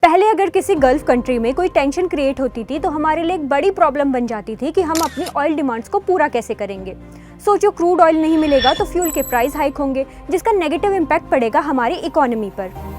पहले अगर किसी गल्फ कंट्री में कोई टेंशन क्रिएट होती थी तो हमारे लिए एक बड़ी प्रॉब्लम बन जाती थी कि हम अपनी ऑयल डिमांड्स को पूरा कैसे करेंगे। सोचो, क्रूड ऑयल नहीं मिलेगा तो फ्यूल के प्राइस हाइक होंगे, जिसका नेगेटिव इम्पैक्ट पड़ेगा हमारी इकोनॉमी पर।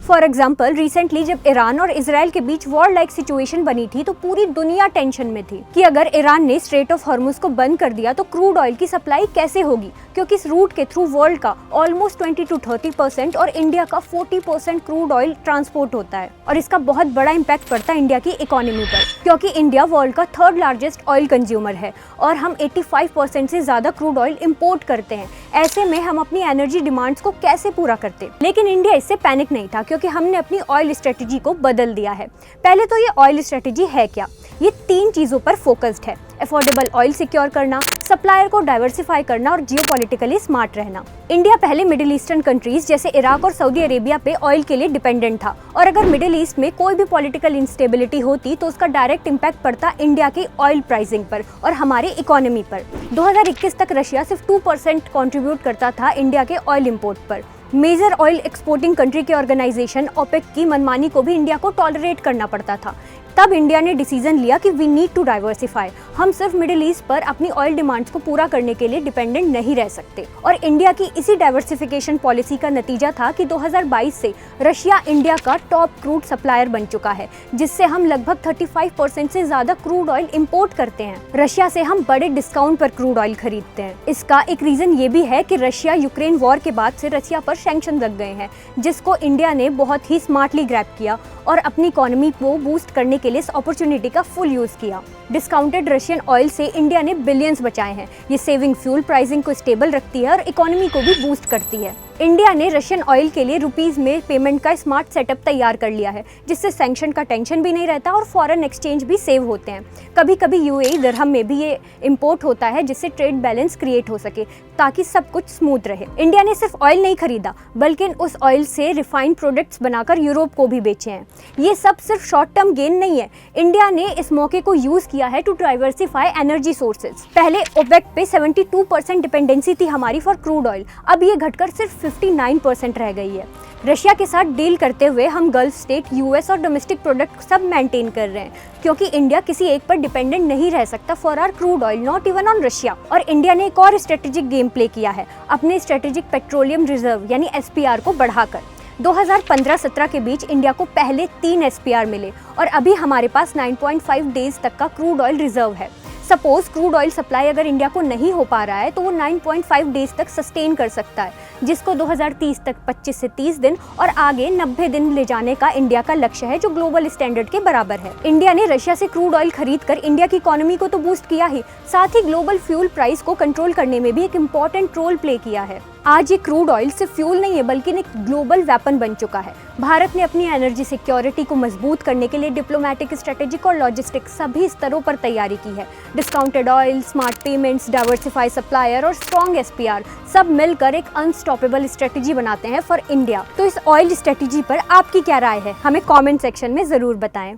फॉर एग्जाम्पल, रिसेंटली जब ईरान और इसराइल के बीच वॉर लाइक सिचुएशन बनी थी तो पूरी दुनिया टेंशन में थी कि अगर ईरान ने स्ट्रेट ऑफ हॉर्मुज को बंद कर दिया तो क्रूड ऑयल की सप्लाई कैसे होगी, क्योंकि इस रूट के थ्रू वर्ल्ड का ऑलमोस्ट 20 to 30% और इंडिया का 40% क्रूड ऑयल ट्रांसपोर्ट होता है। और इसका बहुत बड़ा इम्पैक्ट पड़ता है इंडिया की इकोनॉमी पर, क्योंकि इंडिया वर्ल्ड का 3rd लार्जेस्ट ऑयल कंज्यूमर है और हम 85% से ज्यादा क्रूड ऑयल इंपोर्ट करते हैं। ऐसे में हम अपनी एनर्जी डिमांड्स को कैसे पूरा करते। लेकिन इंडिया इससे पैनिक नहीं था, क्योंकि हमने अपनी ऑयल स्ट्रेटेजी को बदल दिया है। पहले तो ये ऑयल स्ट्रेटेजी है क्या? ये 3 चीजों पर फोकस्ड है: अफोर्डेबल ऑयल सिक्योर करना, सप्लायर को डाइवर्सिफाई करना और जियोपॉलिटिकली स्मार्ट रहना। इंडिया पहले मिडिल ईस्टर्न कंट्रीज जैसे इराक और सऊदी अरेबिया पे ऑयल के लिए डिपेंडेंट था, और अगर मिडिल ईस्ट में कोई भी पॉलिटिकल इंस्टेबिलिटी होती तो उसका डायरेक्ट इम्पैक्ट पड़ता इंडिया की ऑयल प्राइसिंग पर और हमारी इकोनॉमी पर। 2021 तक रशिया सिर्फ 2% कंट्रीब्यूट करता था इंडिया के ऑयल इंपोर्ट पर। मेजर ऑयल एक्सपोर्टिंग कंट्री के ऑर्गेनाइजेशन ओपेक की मनमानी को भी इंडिया को टॉलरेट करना पड़ता था। तब इंडिया ने डिसीजन लिया कि वी नीड टू डाइवर्सिफाई। हम सिर्फ मिडिल ईस्ट पर अपनी ऑयल डिमांड्स को पूरा करने के लिए डिपेंडेंट नहीं रह सकते। और इंडिया की इसी डाइवर्सिफिकेशन पॉलिसी का नतीजा था कि 2022 से रशिया इंडिया का टॉप क्रूड सप्लायर बन चुका है, जिससे हम लगभग 35% से ज्यादा क्रूड ऑयल इंपोर्ट करते हैं। रशिया से हम बड़े डिस्काउंट पर क्रूड ऑयल खरीदते हैं। इसका एक रीजन ये भी है कि रशिया यूक्रेन वॉर के बाद से रशिया पर सैंक्शन लग गए हैं, जिसको इंडिया ने बहुत ही स्मार्टली ग्रैब किया और अपनी इकोनॉमी को बूस्ट करने के लिए इस अपॉर्चुनिटी का फुल यूज किया। डिस्काउंटेड रशियन ऑयल से इंडिया ने बिलियंस बचाए हैं। ये सेविंग फ्यूल प्राइसिंग को स्टेबल रखती है और इकोनॉमी को भी बूस्ट करती है। इंडिया ने रशियन ऑयल के लिए रुपीस में पेमेंट का स्मार्ट सेटअप तैयार कर लिया है, जिससे सैंक्शन का टेंशन भी नहीं रहता और फॉरेन एक्सचेंज भी सेव होते हैं। कभी कभी यूएई दिरहम में भी ये इंपोर्ट होता है, जिससे ट्रेड बैलेंस क्रिएट हो सके, ताकि सब कुछ स्मूथ रहे। इंडिया ने सिर्फ ऑयल नहीं खरीदा, बल्कि उस ऑयल से रिफाइंड प्रोडक्ट्स बनाकर यूरोप को भी बेचे हैं। ये सब सिर्फ शॉर्ट टर्म गेन नहीं है। इंडिया ने इस मौके को यूज किया है टू डाइवर्सिफाई एनर्जी सोर्सेज। पहले ओपेक पे 72% डिपेंडेंसी थी हमारी फॉर क्रूड ऑयल, अब ये घटकर सिर्फ 59% रह गई है। रशिया के साथ डील करते हुए हम गल्फ स्टेट, यूएस और डोमेस्टिक प्रोडक्ट सब मेंटेन कर रहे हैं, क्योंकि इंडिया किसी एक पर डिपेंडेंट नहीं रह सकता for our crude oil, not even on Russia. और इंडिया ने एक और स्ट्रेटेजिक गेम प्ले किया है, अपने स्ट्रेटेजिक पेट्रोलियम रिजर्व यानी एसपीआर को बढ़ाकर। 2015-17 के बीच इंडिया को पहले 3 एसपीआर मिले और अभी हमारे पास 9.5 डेज तक का क्रूड ऑयल रिजर्व है। सपोज क्रूड ऑयल सप्लाई अगर इंडिया को नहीं हो पा रहा है तो वो 9.5 डेज तक सस्टेन कर सकता है, जिसको 2030 तक 25 से 30 दिन और आगे 90 दिन ले जाने का इंडिया का लक्ष्य है, जो ग्लोबल स्टैंडर्ड के बराबर है। इंडिया ने रशिया से क्रूड ऑयल खरीद कर इंडिया की इकोनॉमी को तो बूस्ट किया ही, साथ ही ग्लोबल फ्यूल प्राइस को कंट्रोल करने में भी एक इम्पॉर्टेंट रोल प्ले किया है। आज ये क्रूड ऑयल सिर्फ फ्यूल नहीं है, बल्कि एक ग्लोबल वेपन बन चुका है। भारत ने अपनी एनर्जी सिक्योरिटी को मजबूत करने के लिए डिप्लोमेटिक, स्ट्रेटेजिक और लॉजिस्टिक सभी स्तरों पर तैयारी की है। Discounted oil, smart payments, diversify supplier और स्ट्रॉन्ग एसपीआर सब मिलकर एक अनस्टॉपेबल स्ट्रेटेजी बनाते हैं फॉर इंडिया। तो इस ऑयल स्ट्रेटेजी पर आपकी क्या राय है? हमें कमेंट सेक्शन में जरूर बताएं।